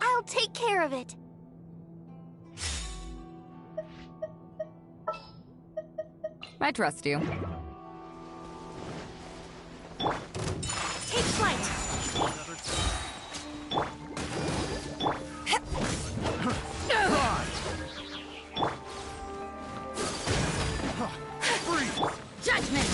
I'll take care of it. I trust you. Take flight. Judgment.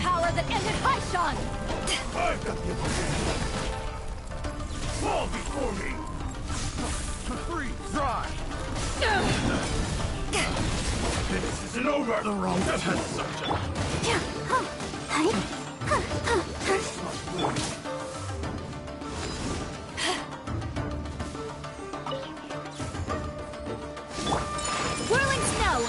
Power that ended Fischel! I've got the upper hand. Fall before me! Freeze! Dry! This isn't over! The wrong test subject! Whirling snow!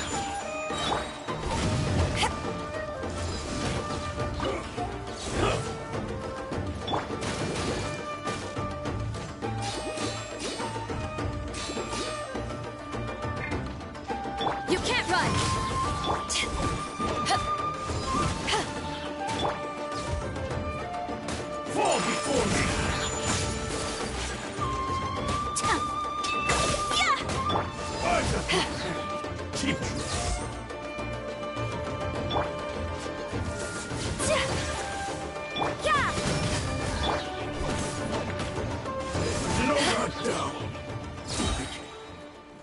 You can't run! Fall before me! I've got the upper hand. Keep it. This isn't over! Down.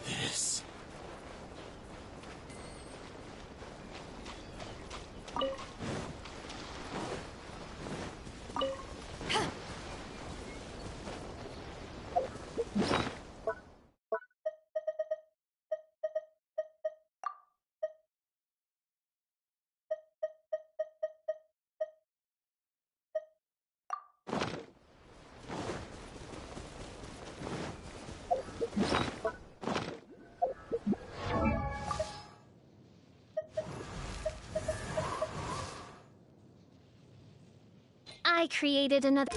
This. I created another...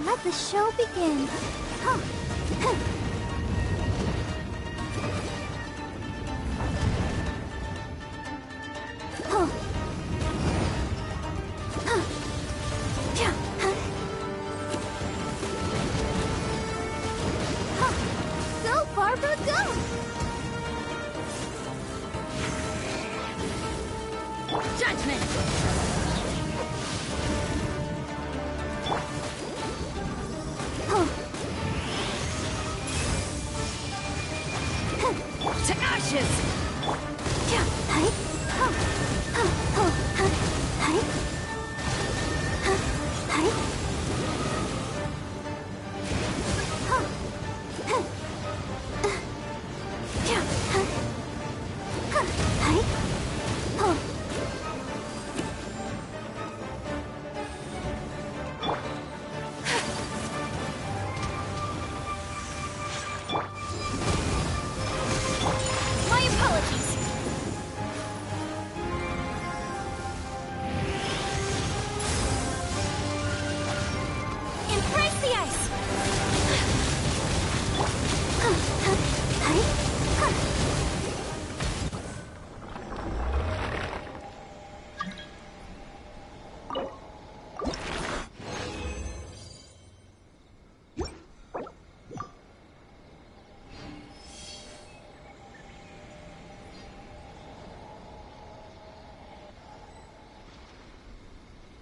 Let the show begin. Go, Barbara, go! To ashes! My apologies! Embrace the ice!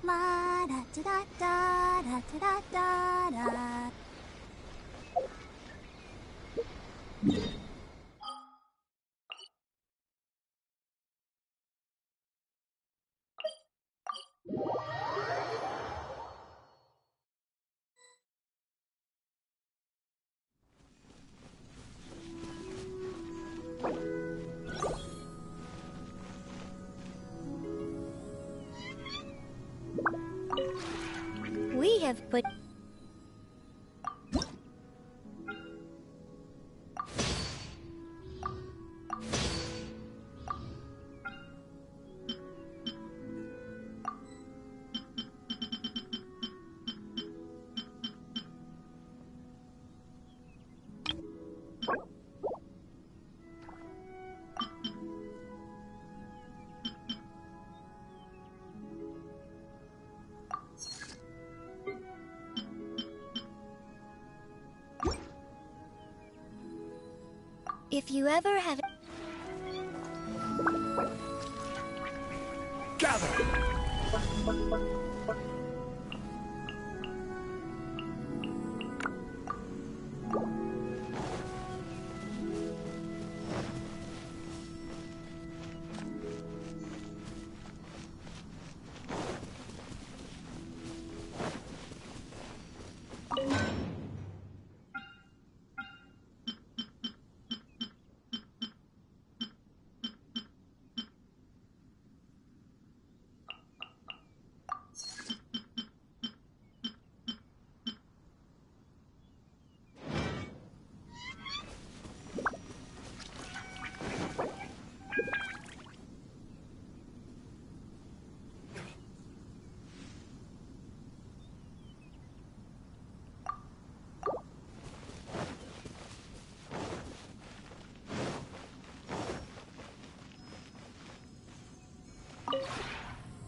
La da da da da da da da da. We have put if you ever have Gather!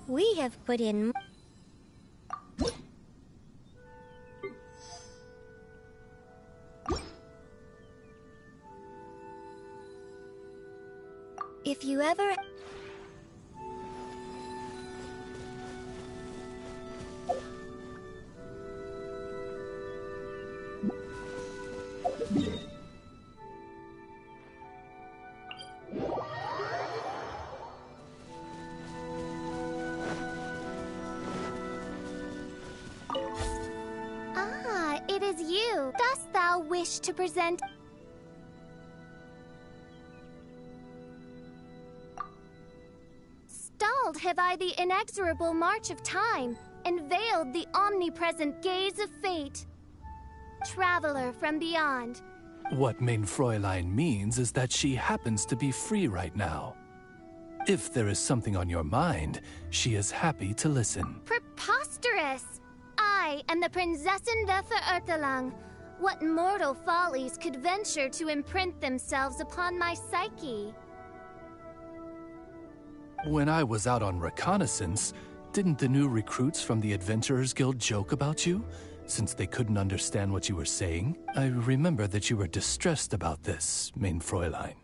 we have put in if you ever it is you. Dost thou wish to present? Stalled have I the inexorable march of time, and veiled the omnipresent gaze of fate. Traveler from beyond. What mein Fräulein means is that she happens to be free right now. If there is something on your mind, she is happy to listen. Preposterous! I am the Prinzessin der Verurteilung. What mortal follies could venture to imprint themselves upon my psyche? When I was out on reconnaissance, didn't the new recruits from the Adventurers Guild joke about you, since they couldn't understand what you were saying? I remember that you were distressed about this, mein Fräulein.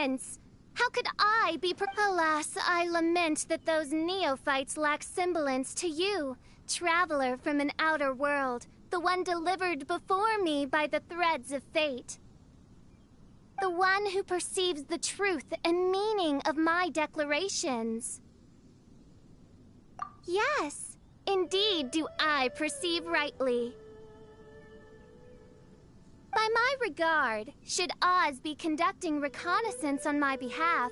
prince. How could I be Alas, I lament that those neophytes lack semblance to you, traveler from an outer world, the one delivered before me by the threads of fate. The one who perceives the truth and meaning of my declarations. Yes, indeed do I perceive rightly. By my regard, should Oz be conducting reconnaissance on my behalf,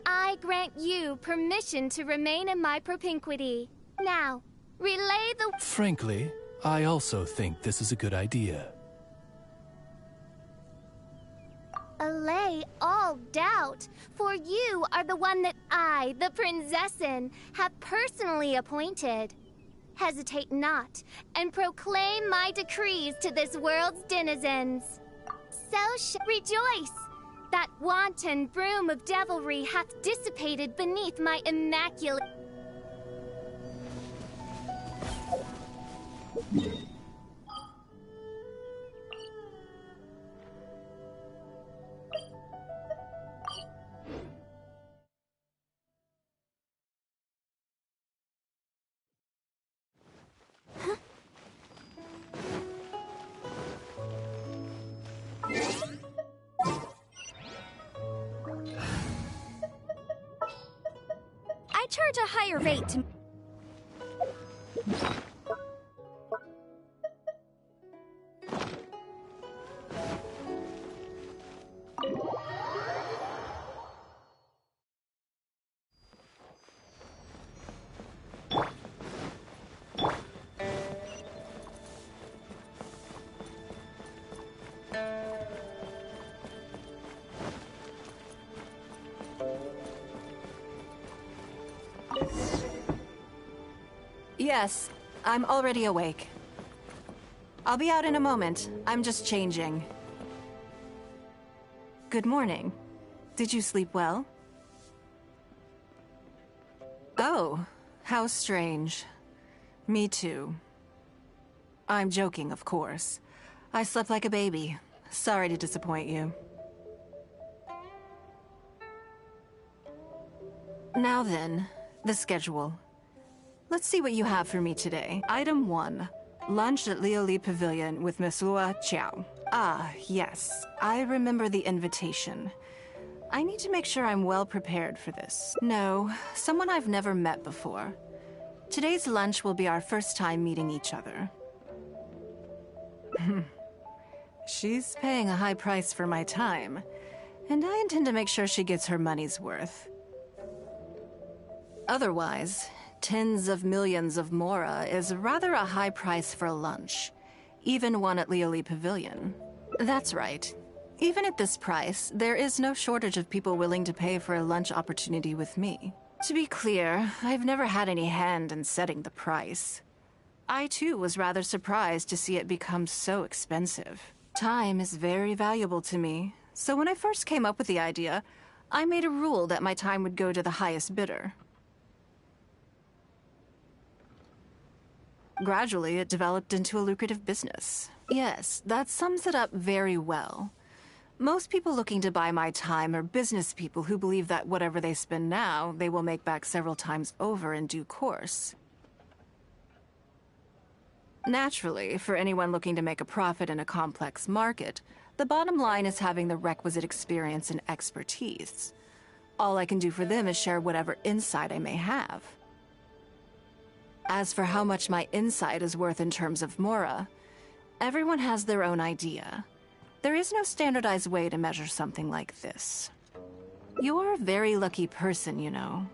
I grant you permission to remain in my propinquity. Now, relay the... Frankly, I also think this is a good idea. Allay all doubt, for you are the one that I, the Princessin, have personally appointed. Hesitate not, and proclaim my decrees to this world's denizens. So rejoice! That wanton broom of devilry hath dissipated beneath my immaculate... I charge a higher rate to... Yes, I'm already awake. I'll be out in a moment. I'm just changing. Good morning. Did you sleep well? Oh, how strange. Me too. I'm joking, of course. I slept like a baby. Sorry to disappoint you. Now then, the schedule. Let's see what you have for me today. Item 1. Lunch at Lioli Pavilion with Miss Lua Chiao. Ah, yes. I remember the invitation. I need to make sure I'm well prepared for this. No, someone I've never met before. Today's lunch will be our first time meeting each other. She's paying a high price for my time, and I intend to make sure she gets her money's worth. Otherwise, tens of millions of mora is rather a high price for lunch, even one at Lioli Pavilion. That's right. Even at this price, there is no shortage of people willing to pay for a lunch opportunity with me. To be clear, I've never had any hand in setting the price. I too was rather surprised to see it become so expensive. Time is very valuable to me, so when I first came up with the idea, I made a rule that my time would go to the highest bidder. Gradually, it developed into a lucrative business. Yes, that sums it up very well. Most people looking to buy my time are business people who believe that whatever they spend now, they will make back several times over in due course. Naturally, for anyone looking to make a profit in a complex market, the bottom line is having the requisite experience and expertise. All I can do for them is share whatever insight I may have. As for how much my insight is worth in terms of mora, everyone has their own idea. There is no standardized way to measure something like this. You're a very lucky person, you know.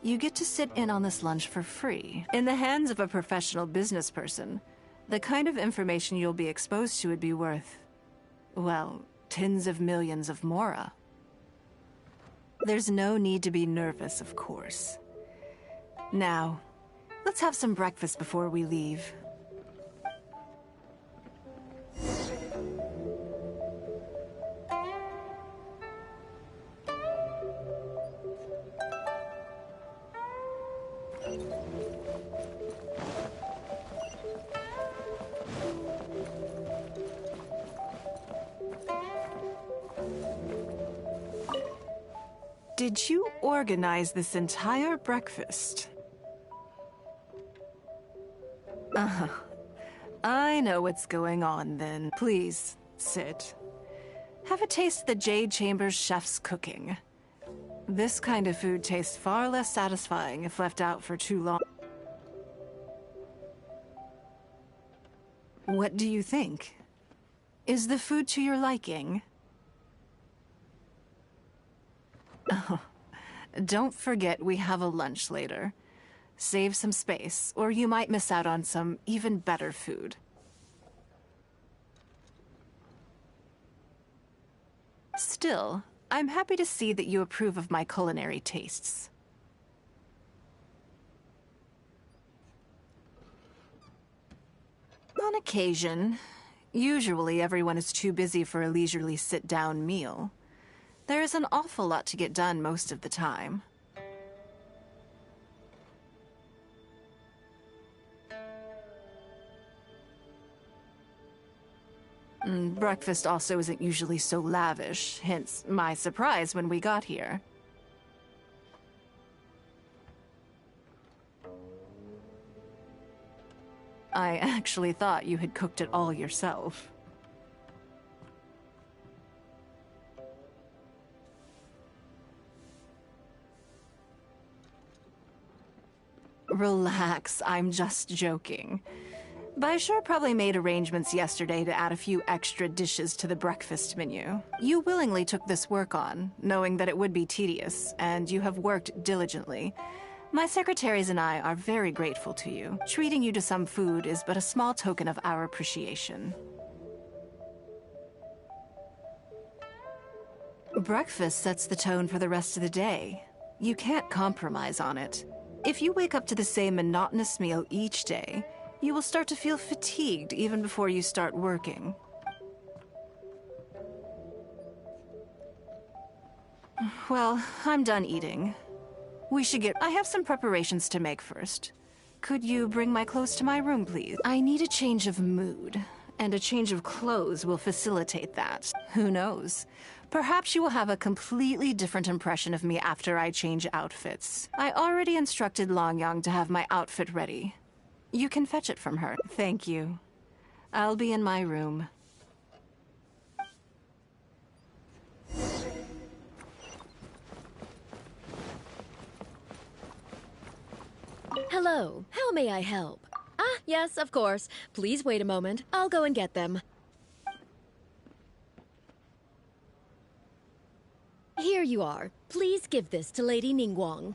You get to sit in on this lunch for free. In the hands of a professional business person, the kind of information you'll be exposed to would be worth, well, tens of millions of mora. There's no need to be nervous, of course. Now, let's have some breakfast before we leave. Did you organize this entire breakfast? Uh-huh. I know what's going on then. Please, sit. Have a taste of the Jade Chamber's chef's cooking. This kind of food tastes far less satisfying if left out for too long. What do you think? Is the food to your liking? Oh, don't forget we have a lunch later. Save some space, or you might miss out on some even better food. Still, I'm happy to see that you approve of my culinary tastes. On occasion. Usually everyone is too busy for a leisurely sit-down meal. There is an awful lot to get done most of the time. Breakfast also isn't usually so lavish, hence my surprise when we got here. I actually thought you had cooked it all yourself. Relax, I'm just joking. Baisher probably made arrangements yesterday to add a few extra dishes to the breakfast menu. You willingly took this work on, knowing that it would be tedious, and you have worked diligently. My secretaries and I are very grateful to you. Treating you to some food is but a small token of our appreciation. Breakfast sets the tone for the rest of the day. You can't compromise on it. If you wake up to the same monotonous meal each day, you will start to feel fatigued even before you start working. Well, I'm done eating. We should get... I have some preparations to make first. Could you bring my clothes to my room, please? I need a change of mood, and a change of clothes will facilitate that. Who knows? Perhaps you will have a completely different impression of me after I change outfits. I already instructed Longyang to have my outfit ready. You can fetch it from her. Thank you. I'll be in my room. Hello, how may I help? Ah, yes, of course. Please wait a moment. I'll go and get them. Here you are. Please give this to Lady Ningguang.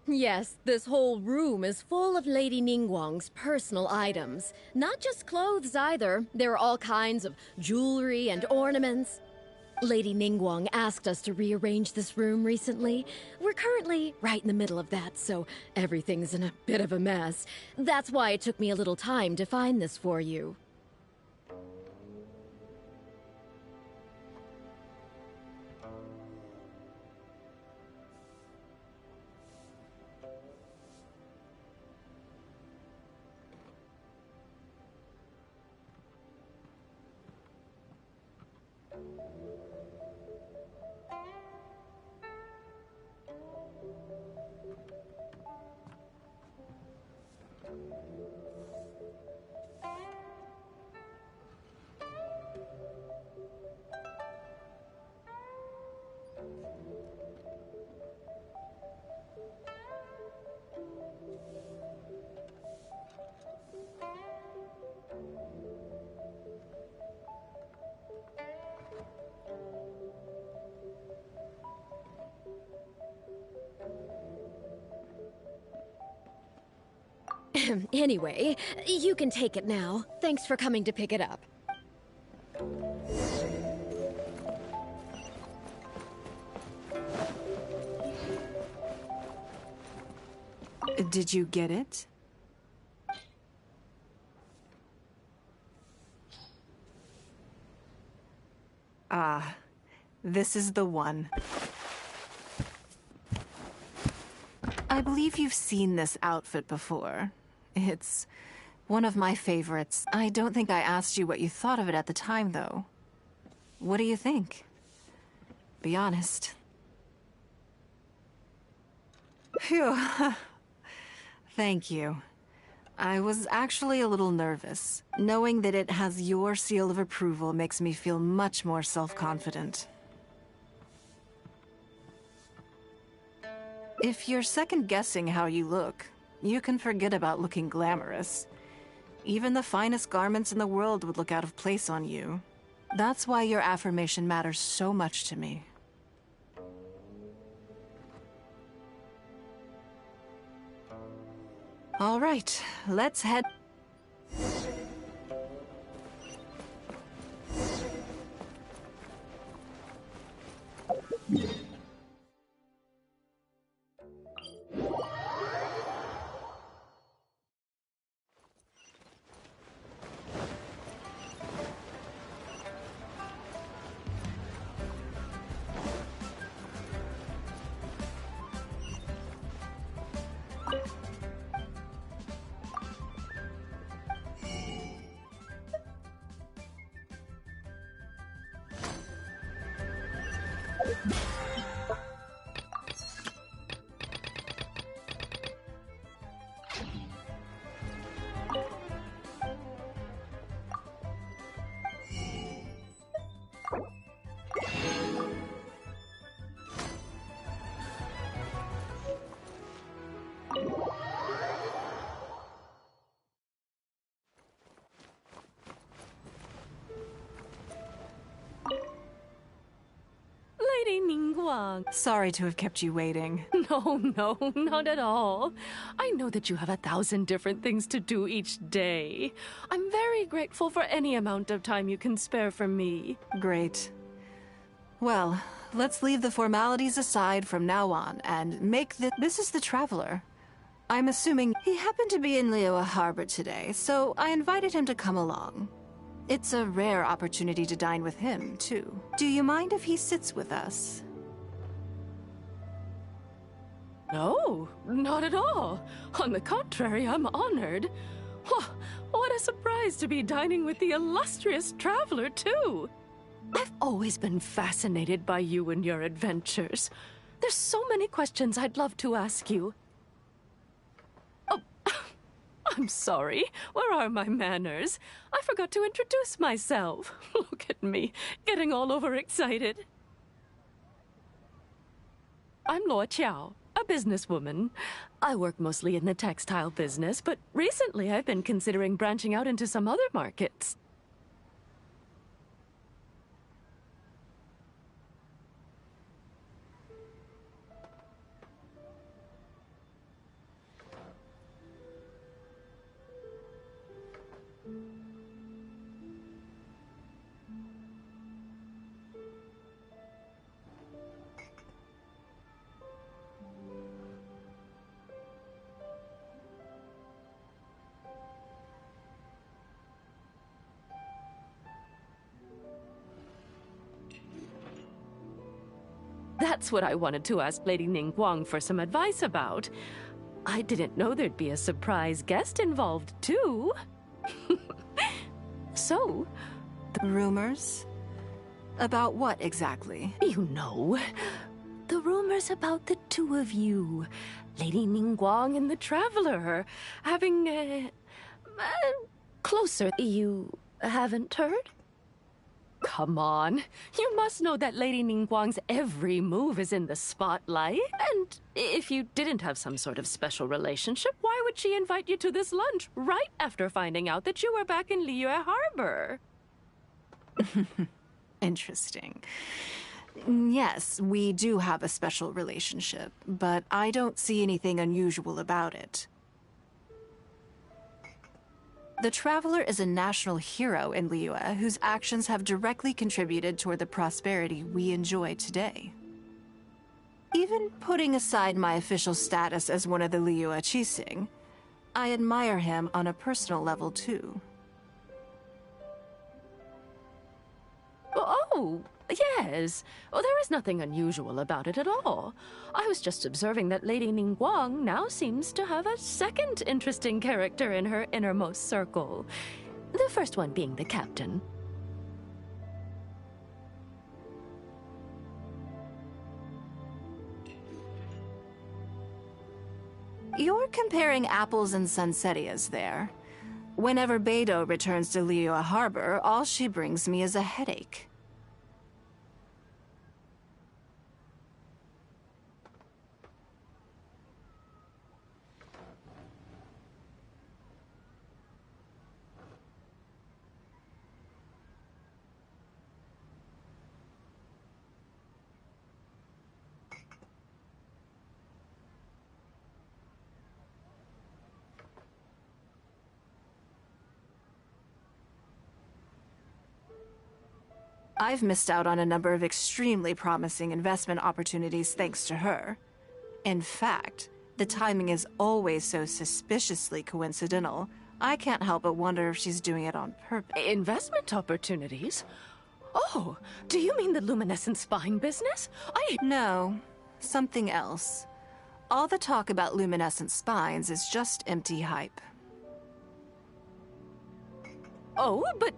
Yes, this whole room is full of Lady Ningguang's personal items. Not just clothes either. There are all kinds of jewelry and ornaments. Lady Ningguang asked us to rearrange this room recently. We're currently right in the middle of that, so everything's in a bit of a mess. That's why it took me a little time to find this for you. Anyway, you can take it now. Thanks for coming to pick it up. Did you get it? Ah, this is the one. I believe you've seen this outfit before. It's one of my favorites. I don't think I asked you what you thought of it at the time, though. What do you think? Be honest. Phew. Thank you. I was actually a little nervous. Knowing that it has your seal of approval makes me feel much more self-confident. If you're second-guessing how you look, you can forget about looking glamorous. Even the finest garments in the world would look out of place on you. That's why your affirmation matters so much to me. All right, let's head... Lady Ningguang. Sorry to have kept you waiting. No, not at all. I know that you have 1,000 different things to do each day. I'm very grateful for any amount of time you can spare for me. Great. Well, let's leave the formalities aside from now on and make the... This is the Traveler. I'm assuming he happened to be in Liyue Harbor today, so I invited him to come along. It's a rare opportunity to dine with him, too. Do you mind if he sits with us? No, not at all. On the contrary, I'm honored. What a surprise to be dining with the illustrious Traveler, too. I've always been fascinated by you and your adventures. There's so many questions I'd love to ask you. Oh, I'm sorry. Where are my manners? I forgot to introduce myself. Look at me, getting all overexcited. I'm Luo Qiao, a businesswoman. I work mostly in the textile business, but recently I've been considering branching out into some other markets. That's what I wanted to ask Lady Ningguang for some advice about. I didn't know there'd be a surprise guest involved, too. So... Rumors? About what, exactly? You know, the rumors about the two of you, Lady Ningguang and the Traveler, having, closer. You haven't heard? Come on. You must know that Lady Ningguang's every move is in the spotlight. And if you didn't have some sort of special relationship, why would she invite you to this lunch right after finding out that you were back in Liyue Harbor? Interesting. Yes, we do have a special relationship, but I don't see anything unusual about it. The Traveler is a national hero in Liyue whose actions have directly contributed toward the prosperity we enjoy today. Even putting aside my official status as one of the Liyue Qixing, I admire him on a personal level too. Oh, yes. Oh, there is nothing unusual about it at all. I was just observing that Lady Ningguang now seems to have a second interesting character in her innermost circle. The first one being the captain. comparing apples and sunsettias there. Whenever Beidou returns to Liyue Harbor, all she brings me is a headache. I've missed out on a number of extremely promising investment opportunities thanks to her. In fact, the timing is always so suspiciously coincidental, I can't help but wonder if she's doing it on purpose. Investment opportunities? Oh, do you mean the luminescent spine business? No, something else. All the talk about luminescent spines is just empty hype. Oh, but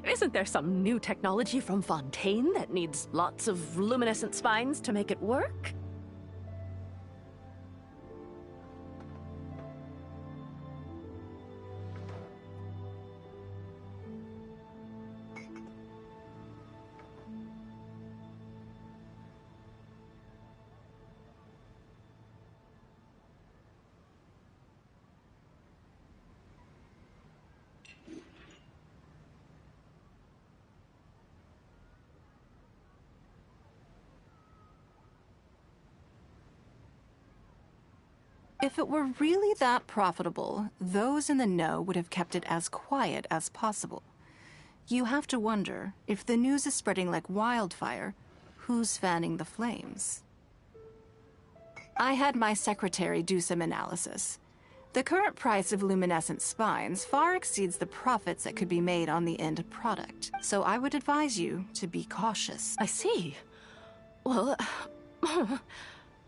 isn't there some new technology from Fontaine that needs lots of luminescent spines to make it work? If it were really that profitable, those in the know would have kept it as quiet as possible. You have to wonder, if the news is spreading like wildfire, who's fanning the flames? I had my secretary do some analysis. The current price of luminescent spines far exceeds the profits that could be made on the end product, so I would advise you to be cautious. I see. Well,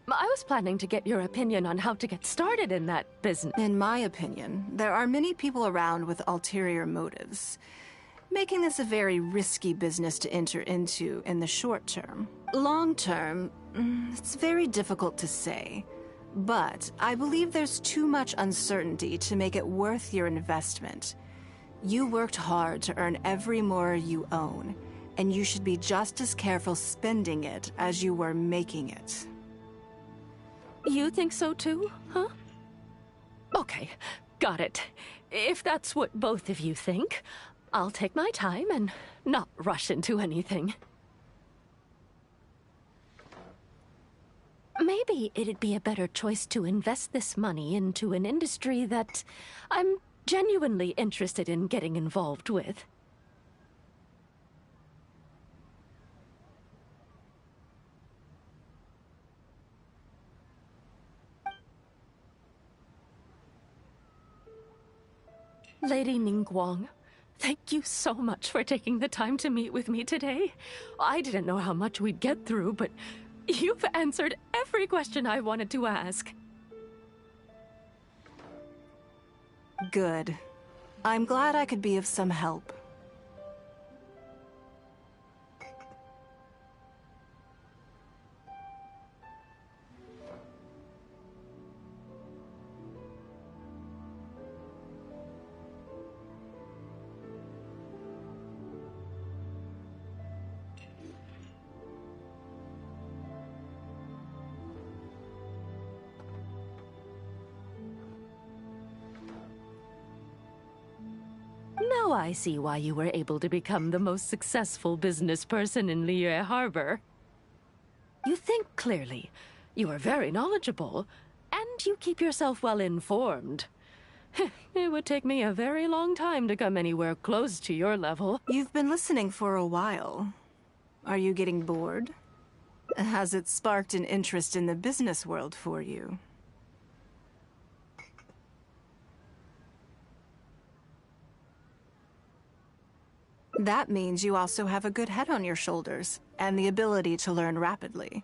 I was planning to get your opinion on how to get started in that business. In my opinion, there are many people around with ulterior motives, making this a very risky business to enter into in the short term. Long term, it's very difficult to say, but I believe there's too much uncertainty to make it worth your investment. You worked hard to earn every mora you own, and you should be just as careful spending it as you were making it. You think so too, huh? Okay, got it. If that's what both of you think, I'll take my time and not rush into anything. Maybe it'd be a better choice to invest this money into an industry that I'm genuinely interested in getting involved with. Lady Ningguang, thank you so much for taking the time to meet with me today. I didn't know how much we'd get through, but you've answered every question I wanted to ask. Good. I'm glad I could be of some help. Now I see why you were able to become the most successful business person in Liyue Harbor. You think clearly, you are very knowledgeable, and you keep yourself well informed. It would take me a very long time to come anywhere close to your level. You've been listening for a while. Are you getting bored? Has it sparked an interest in the business world for you? That means you also have a good head on your shoulders, and the ability to learn rapidly.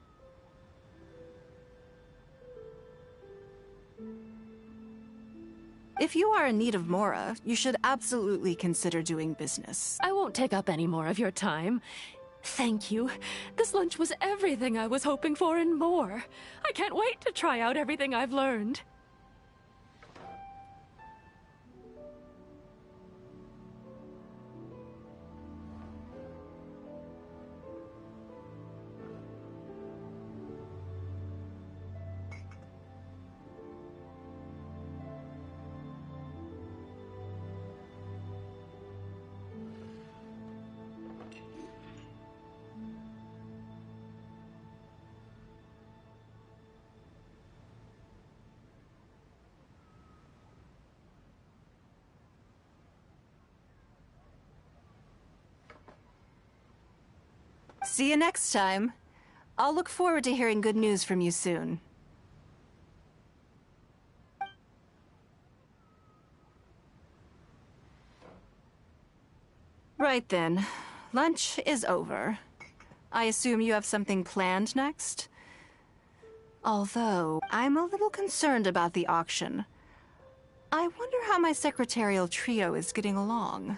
If you are in need of mora, you should absolutely consider doing business. I won't take up any more of your time. Thank you. This lunch was everything I was hoping for and more. I can't wait to try out everything I've learned. See you next time. I'll look forward to hearing good news from you soon. Right then. Lunch is over. I assume you have something planned next? Although, I'm a little concerned about the auction. I wonder how my secretarial trio is getting along.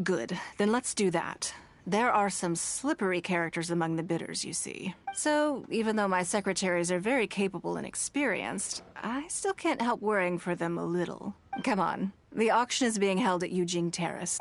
Good. Then let's do that. There are some slippery characters among the bidders, you see. So, even though my secretaries are very capable and experienced, I still can't help worrying for them a little. Come on. The auction is being held at Eugene Terrace.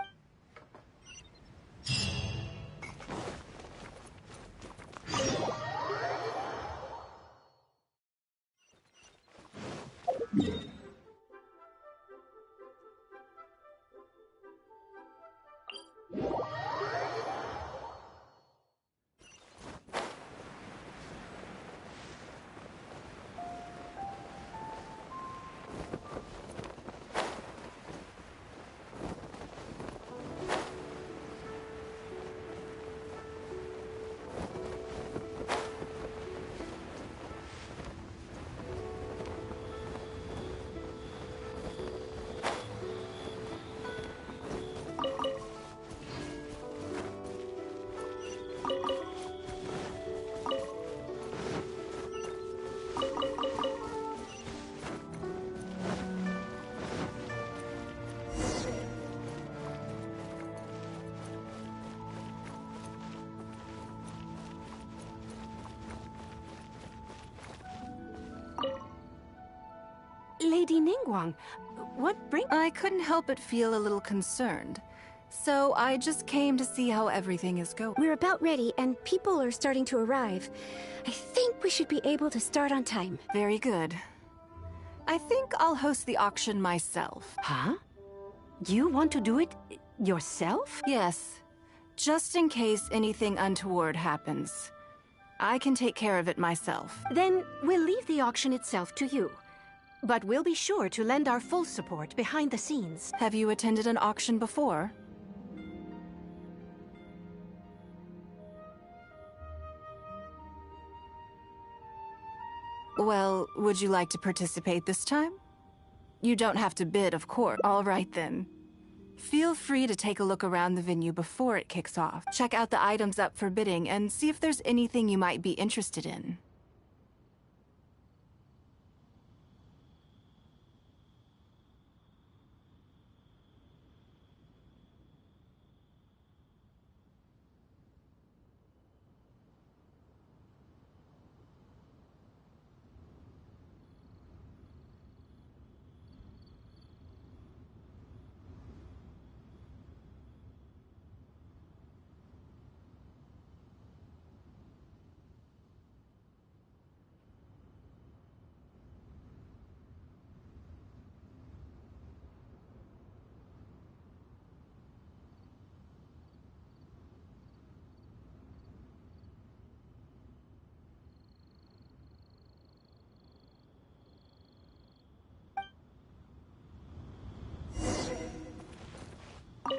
Lady Ningguang, what brings... I couldn't help but feel a little concerned. So I just came to see how everything is going. We're about ready, and people are starting to arrive. I think we should be able to start on time. Very good. I think I'll host the auction myself. Huh? You want to do it yourself? Yes. Just in case anything untoward happens. I can take care of it myself. Then we'll leave the auction itself to you. But we'll be sure to lend our full support behind the scenes. Have you attended an auction before? Well, would you like to participate this time? You don't have to bid, of course. All right, then. Feel free to take a look around the venue before it kicks off. Check out the items up for bidding and see if there's anything you might be interested in.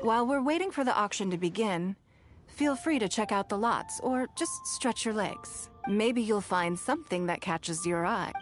While we're waiting for the auction to begin, feel free to check out the lots or just stretch your legs. Maybe you'll find something that catches your eye.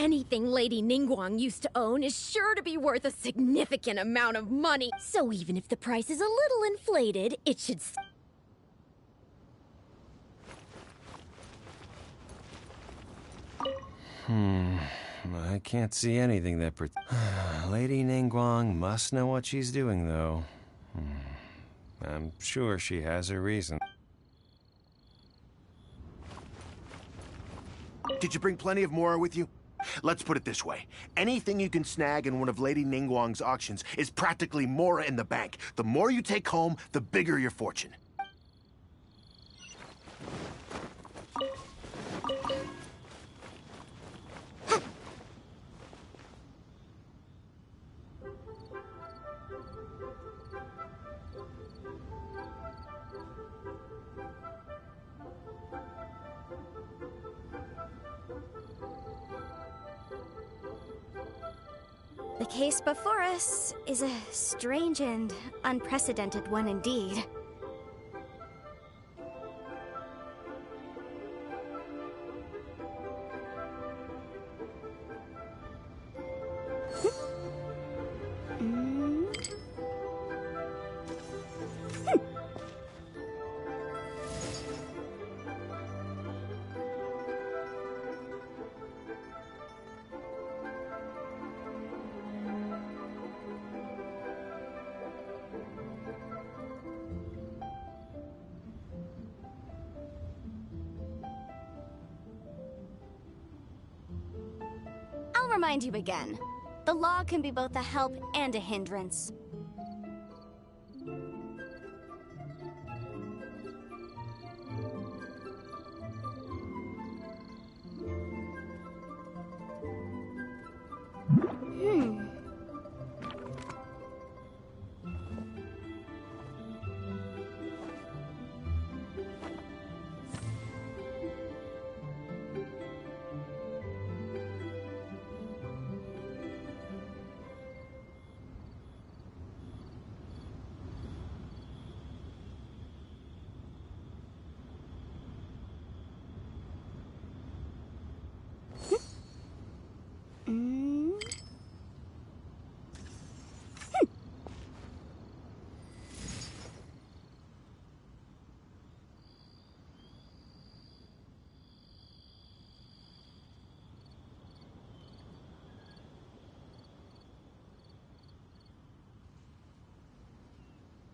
Anything Lady Ningguang used to own is sure to be worth a significant amount of money. So even if the price is a little inflated, it should... I can't see anything that Lady Ningguang must know what she's doing, though. I'm sure she has her reason. Did you bring plenty of Mora with you? Let's put it this way. Anything you can snag in one of Lady Ningguang's auctions is practically Mora in the bank. The more you take home, the bigger your fortune. The case before us is a strange and unprecedented one indeed. I'll remind you again. The law can be both a help and a hindrance.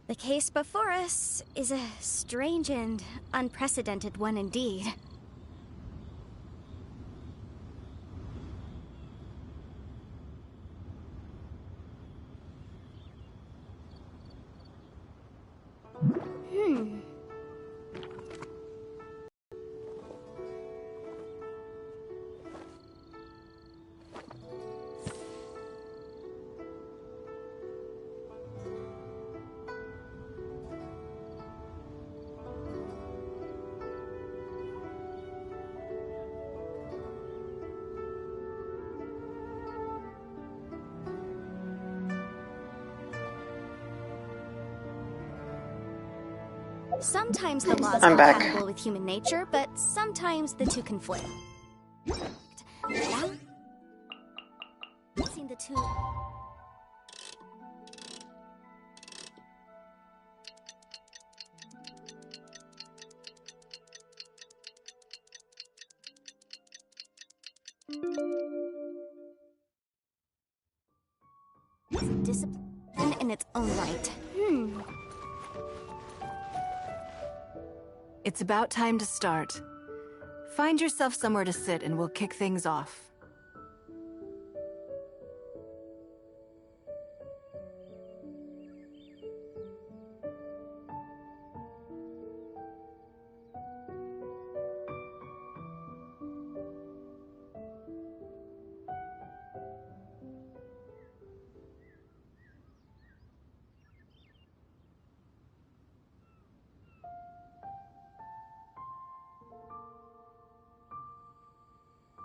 The case before us is a strange and unprecedented one indeed. Sometimes the law is compatible with human nature, but sometimes the two conflict. Seen the two. It's a discipline in its own right. It's about time to start. Find yourself somewhere to sit and we'll kick things off.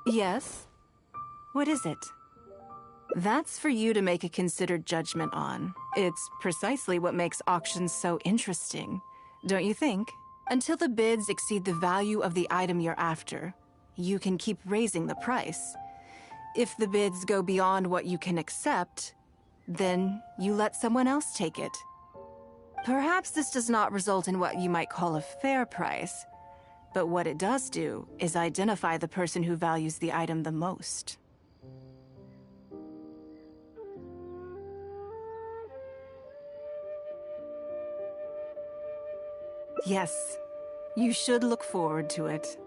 Yes? What is it? That's for you to make a considered judgment on. It's precisely what makes auctions so interesting, don't you think? Until the bids exceed the value of the item you're after, you can keep raising the price. If the bids go beyond what you can accept, then you let someone else take it. Perhaps this does not result in what you might call a fair price, but what it does do is identify the person who values the item the most. Yes, you should look forward to it.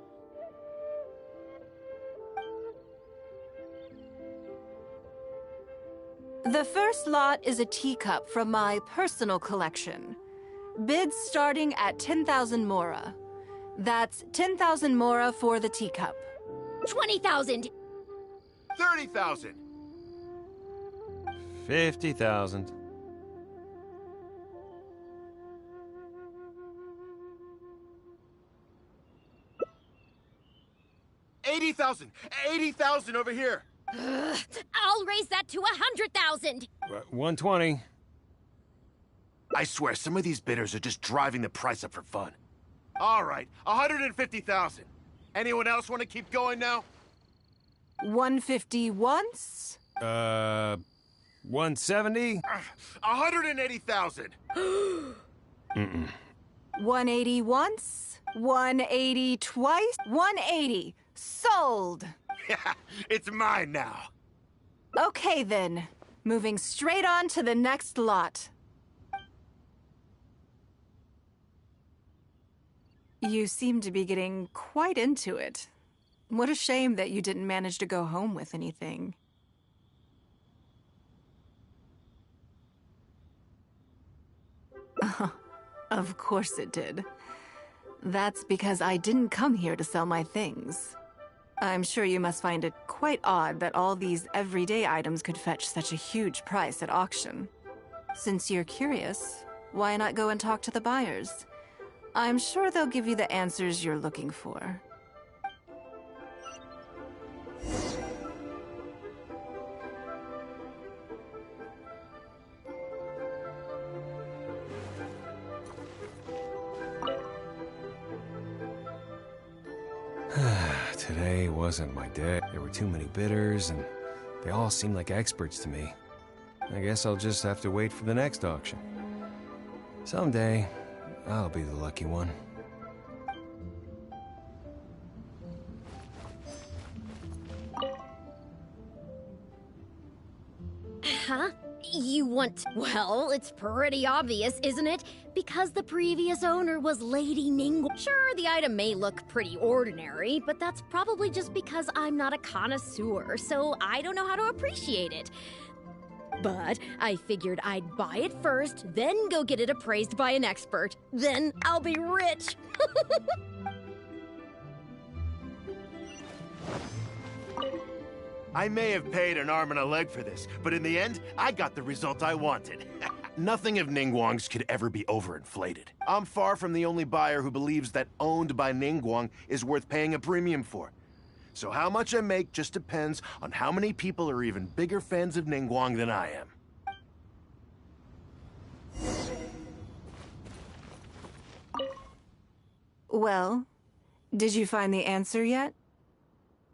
The first lot is a teacup from my personal collection. Bids starting at 10,000 mora. That's 10,000 mora for the teacup. 20,000! 30,000! 50,000. $80,000 over here. I'll raise that to 100,000! 120. I swear, some of these bidders are just driving the price up for fun. All right, 150,000. Anyone else want to keep going now? 150 once? 170? 180,000. 180 once? 180 twice? 180. Sold! Yeah, it's mine now. Okay then. Moving straight on to the next lot. You seem to be getting quite into it. What a shame that you didn't manage to go home with anything. Of course it did. That's because I didn't come here to sell my things. I'm sure you must find it quite odd that all these everyday items could fetch such a huge price at auction. Since you're curious, why not go and talk to the buyers? I'm sure they'll give you the answers you're looking for. Today wasn't my day. There were too many bidders, and they all seemed like experts to me. I guess I'll just have to wait for the next auction. Someday, I'll be the lucky one. Huh? You want... Well, it's pretty obvious, isn't it? Because the previous owner was Lady Ningguang. Sure, the item may look pretty ordinary, but that's probably just because I'm not a connoisseur, so I don't know how to appreciate it. But I figured I'd buy it first, then go get it appraised by an expert. Then I'll be rich. I may have paid an arm and a leg for this, but in the end, I got the result I wanted. Nothing of Ningguang's could ever be overinflated. I'm far from the only buyer who believes that owned by Ningguang is worth paying a premium for. So how much I make just depends on how many people are even bigger fans of Ningguang than I am. Well, did you find the answer yet?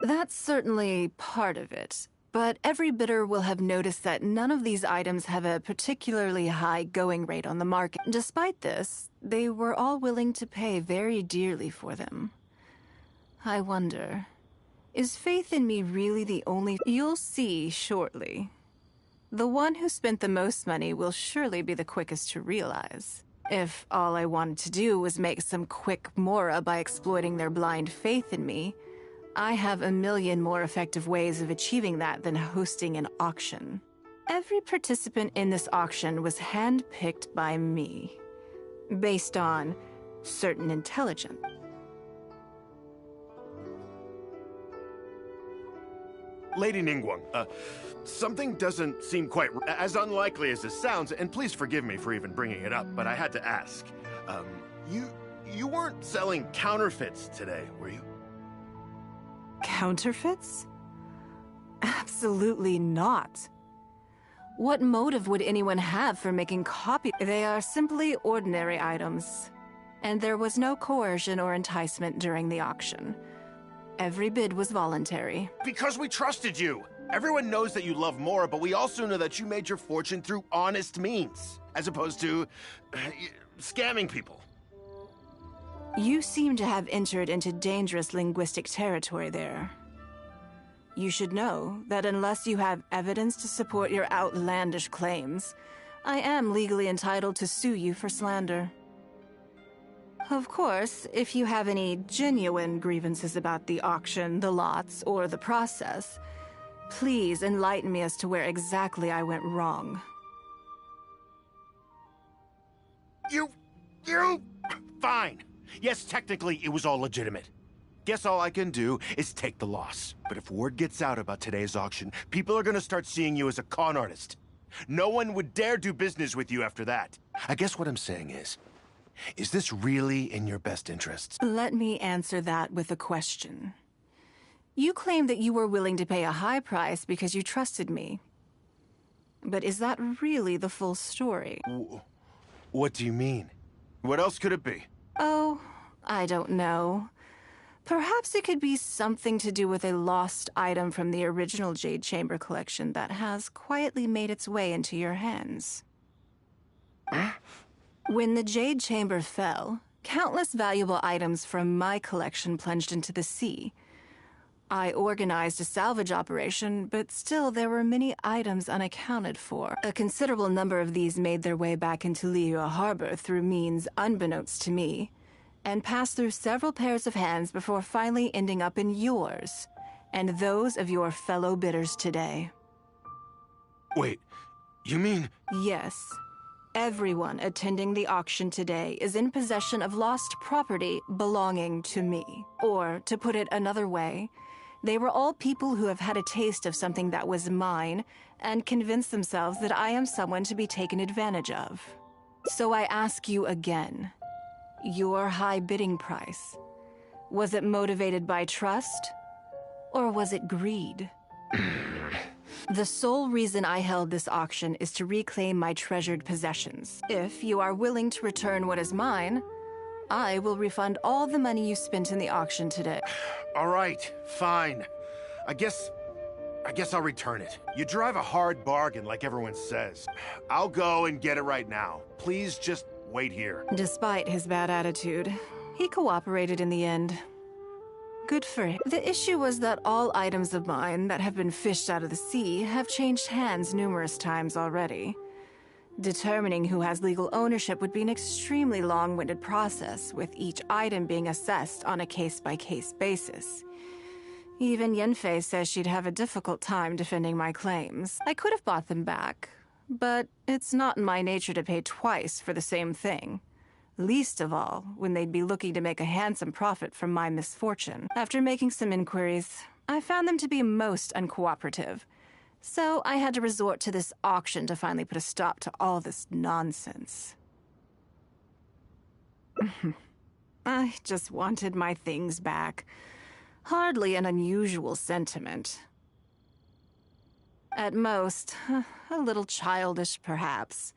That's certainly part of it, but every bidder will have noticed that none of these items have a particularly high going rate on the market. Despite this, they were all willing to pay very dearly for them. I wonder, is faith in me really the only... You'll see shortly. The one who spent the most money will surely be the quickest to realize. If all I wanted to do was make some quick mora by exploiting their blind faith in me, I have a million more effective ways of achieving that than hosting an auction. Every participant in this auction was handpicked by me, based on certain intelligence. Lady Ningguang, something doesn't seem quite as unlikely as this sounds, and please forgive me for even bringing it up, but I had to ask. You weren't selling counterfeits today, were you? Counterfeits? Absolutely not. What motive would anyone have for making copies? They are simply ordinary items, and there was no coercion or enticement during the auction. Every bid was voluntary. Because we trusted you! Everyone knows that you love Mora, but we also know that you made your fortune through honest means, as opposed to scamming people. You seem to have entered into dangerous linguistic territory there. You should know that unless you have evidence to support your outlandish claims, I am legally entitled to sue you for slander. Of course, if you have any genuine grievances about the auction, the lots, or the process, please enlighten me as to where exactly I went wrong. You... Fine. Yes, technically, it was all legitimate. Guess all I can do is take the loss. But if word gets out about today's auction, people are gonna start seeing you as a con artist. No one would dare do business with you after that. I guess what I'm saying is this really in your best interests? Let me answer that with a question. You claim that you were willing to pay a high price because you trusted me. But is that really the full story? What do you mean? What else could it be? Oh, I don't know. Perhaps it could be something to do with a lost item from the original Jade Chamber collection that has quietly made its way into your hands. When the Jade Chamber fell, countless valuable items from my collection plunged into the sea. I organized a salvage operation, but still there were many items unaccounted for. A considerable number of these made their way back into Liyue Harbor through means unbeknownst to me, and passed through several pairs of hands before finally ending up in yours, and those of your fellow bidders today. Wait, you mean... Yes. Everyone attending the auction today is in possession of lost property belonging to me. Or, to put it another way, they were all people who have had a taste of something that was mine and convinced themselves that I am someone to be taken advantage of. So I ask you again, your high bidding price, was it motivated by trust, or was it greed? The sole reason I held this auction is to reclaim my treasured possessions. If you are willing to return what is mine, I will refund all the money you spent in the auction today. All right, fine. I guess I'll return it. You drive a hard bargain like everyone says. I'll go and get it right now. Please just wait here. Despite his bad attitude, he cooperated in the end. Good for him. The issue was that all items of mine that have been fished out of the sea have changed hands numerous times already. Determining who has legal ownership would be an extremely long-winded process, with each item being assessed on a case-by-case basis. Even Yenfei says she'd have a difficult time defending my claims. I could have bought them back, but it's not in my nature to pay twice for the same thing. Least of all, when they'd be looking to make a handsome profit from my misfortune. After making some inquiries, I found them to be most uncooperative. So I had to resort to this auction to finally put a stop to all this nonsense. I just wanted my things back. Hardly an unusual sentiment. At most, a little childish, perhaps.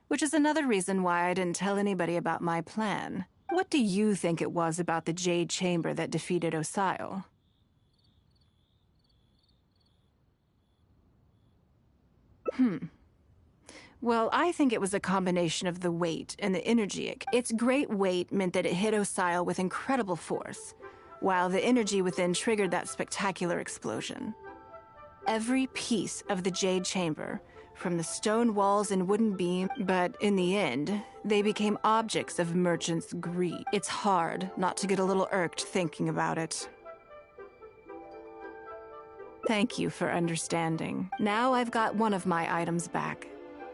Which is another reason why I didn't tell anybody about my plan. What do you think it was about the Jade Chamber that defeated Osile? Well, I think it was a combination of the weight and the energy. Its great weight meant that it hit Osile with incredible force, while the energy within triggered that spectacular explosion. Every piece of the Jade Chamber, from the stone walls and wooden beam, but in the end, they became objects of merchants' greed. It's hard not to get a little irked thinking about it. Thank you for understanding. Now I've got one of my items back.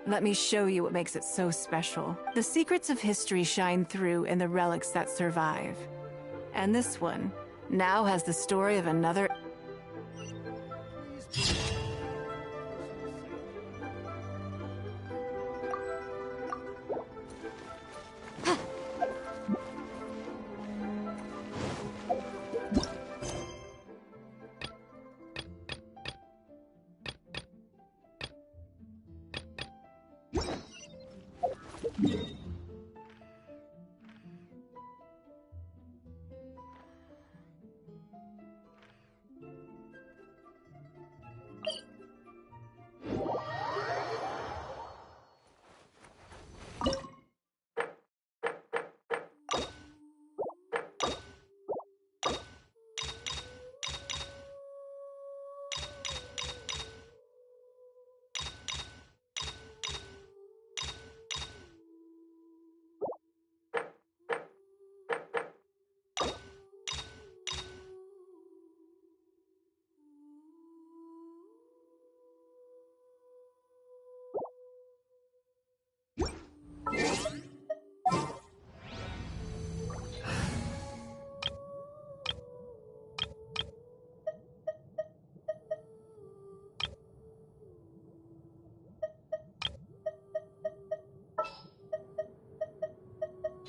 Let me show you what makes it so special. The secrets of history shine through in the relics that survive. And this one now has the story of another...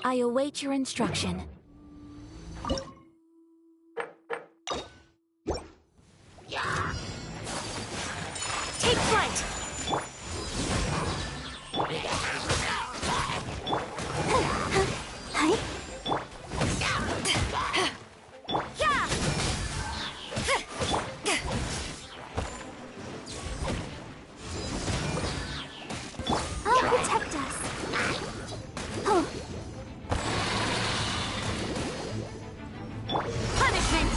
I await your instruction. Take flight! Hi. Yeah! I'll protect us. Oh. Punishment!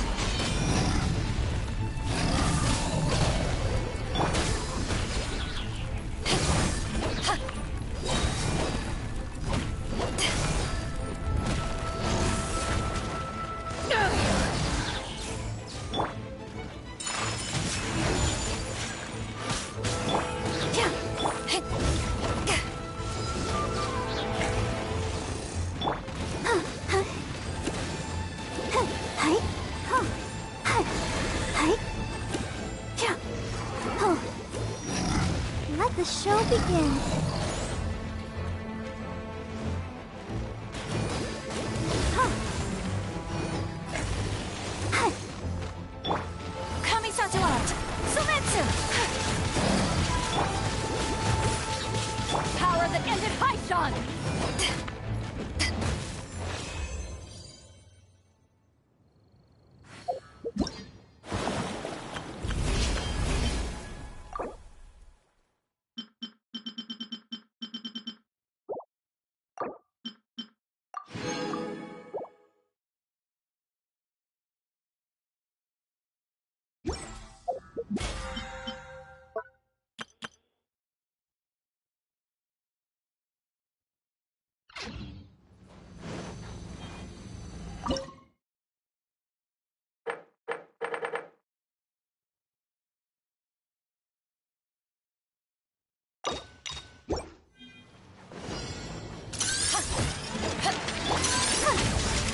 Let the show begin. Kamisato out! Sumetsu! Power that ended Haishan!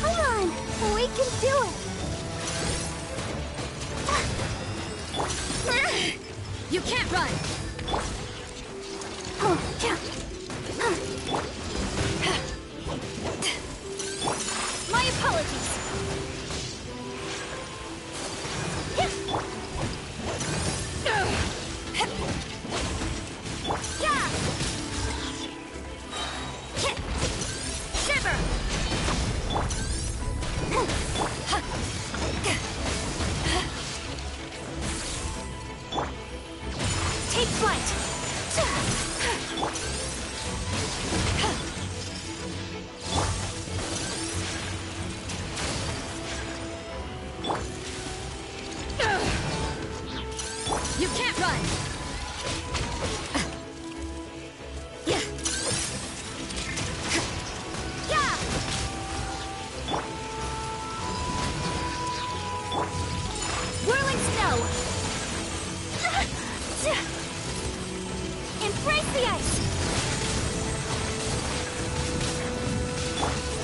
Come on! We can do it! You can't run! My apologies! Shiver! Take flight! You can't run! Yeah! Whirling snow! Embrace the ice!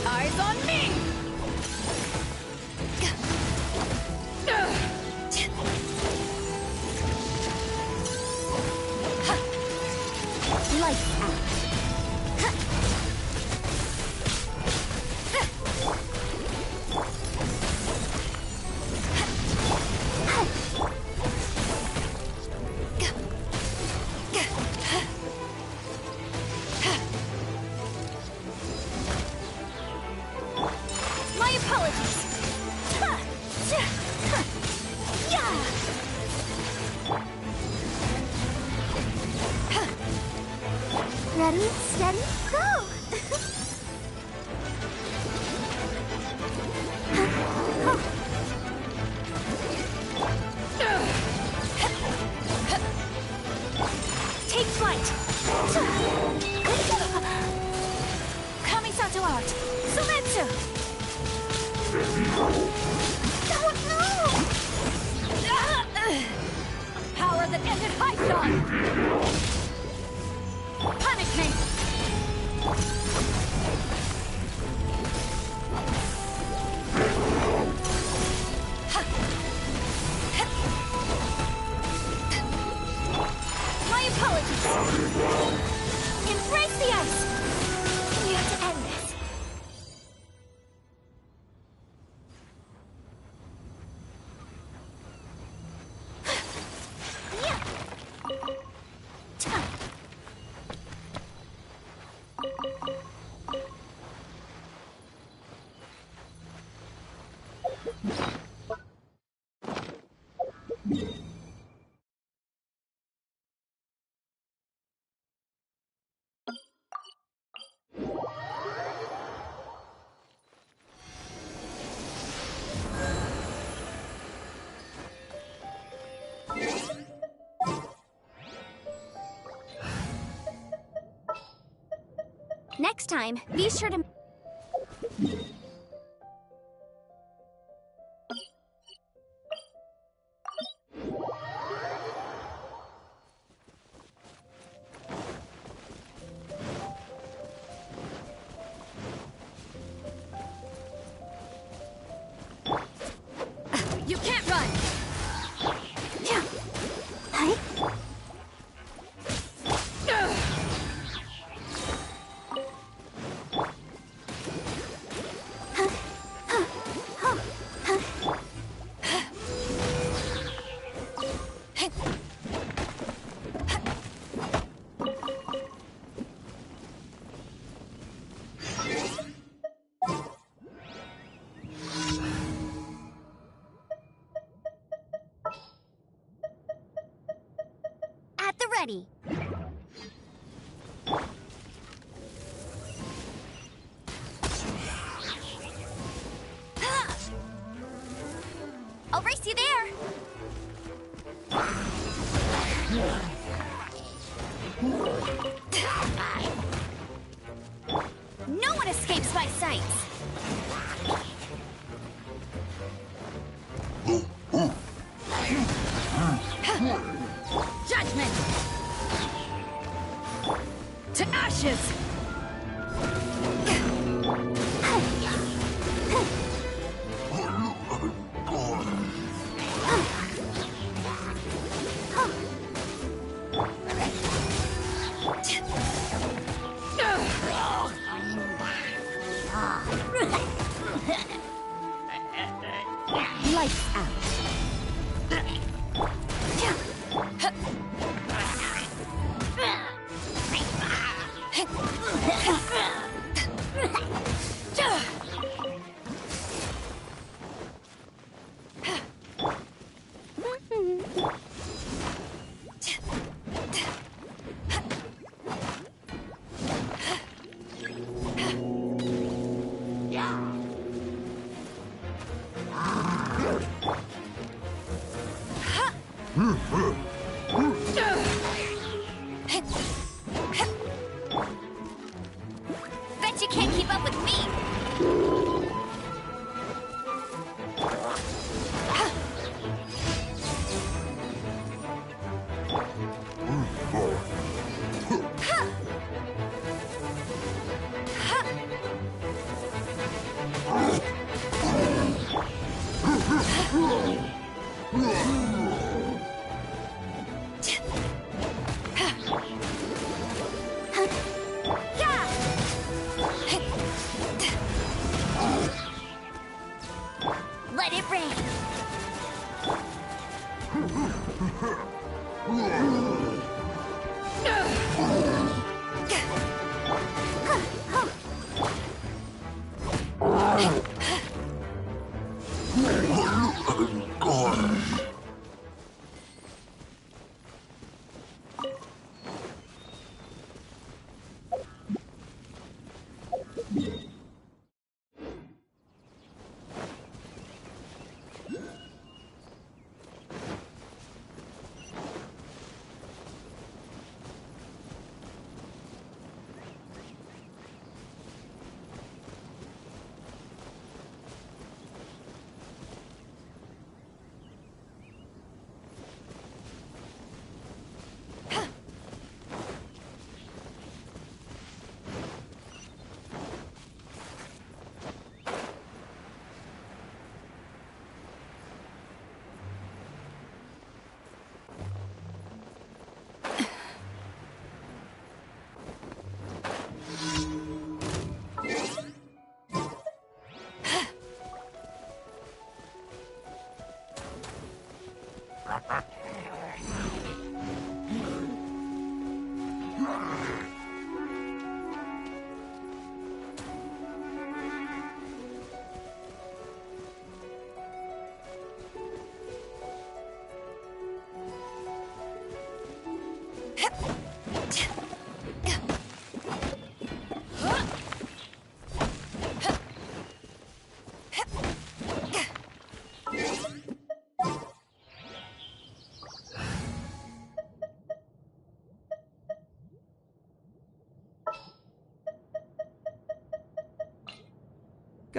Eyes on me! Lights out! My apologies! Ready, steady, go! Take flight! Kamisato out! Sumetsu! Power that ended Haishan! Punishment! My apologies! Embrace the ice! We have to end this. next time, be sure to... You can't run! At the ready. I'll race you there. No one escapes my sights. Judgment! To ashes! Lights out. Bet you can't keep up with me. Let it rain.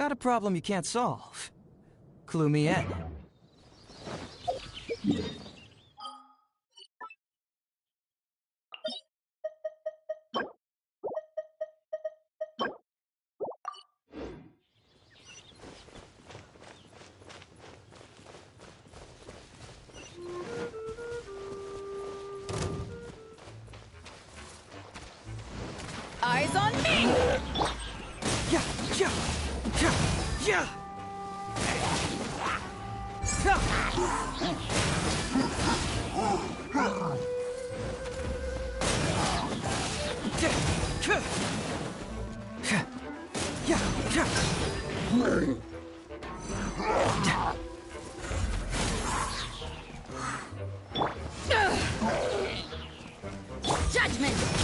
Got a problem you can't solve? Clue me in. Eyes on me! Yeah, yeah, yeah, yeah! Judgment!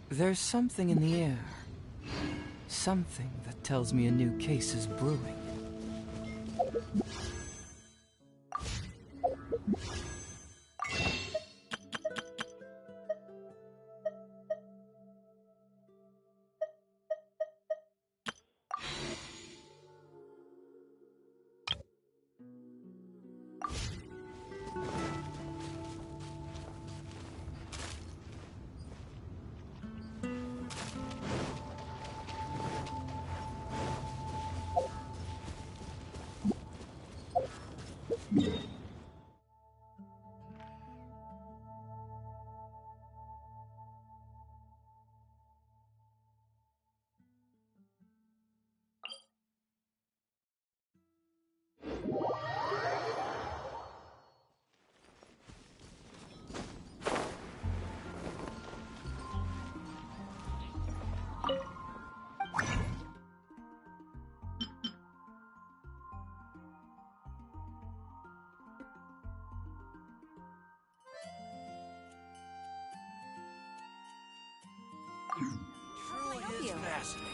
There's something in the air. Something that tells me a new case is brewing. Truly is fascinating.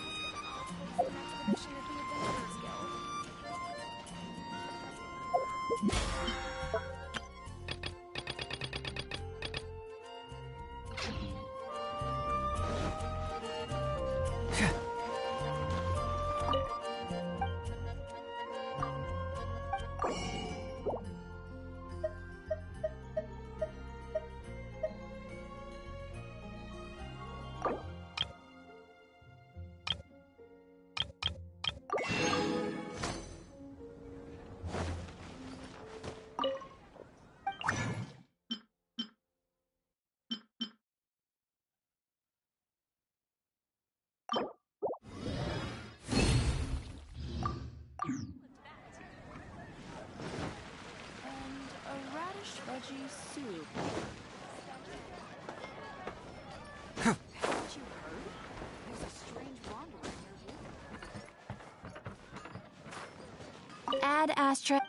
fish veggie soup. Haven't you heard? There's a strange wanderer near you. Ad Astra.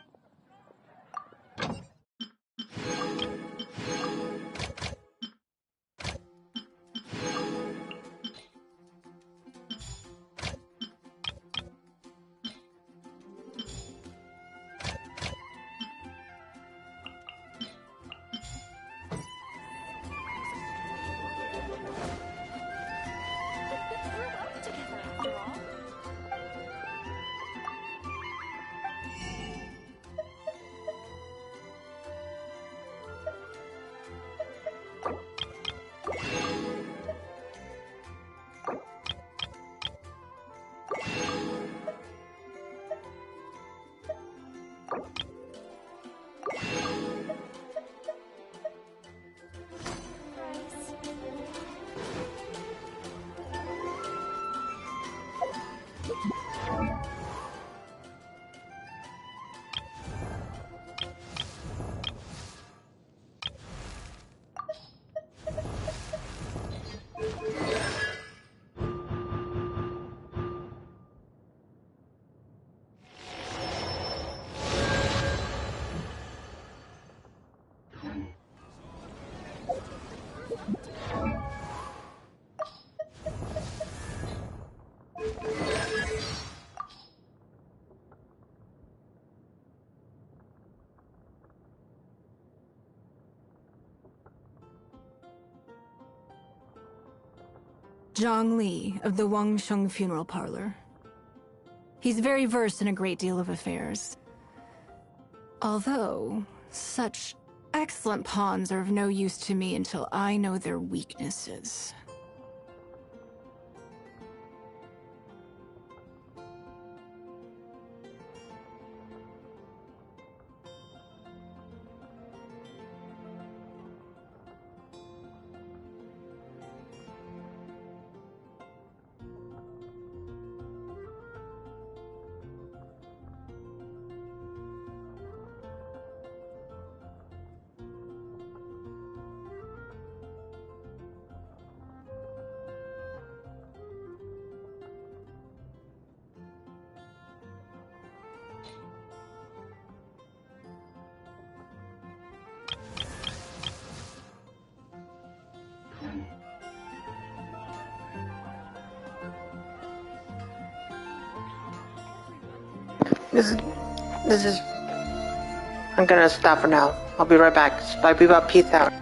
Zhang Li of the Wangsheng Funeral Parlor. He's very versed in a great deal of affairs. Although, such excellent pawns are of no use to me until I know their weaknesses. This is. I'm gonna stop for now. I'll be right back. Bye, peace out.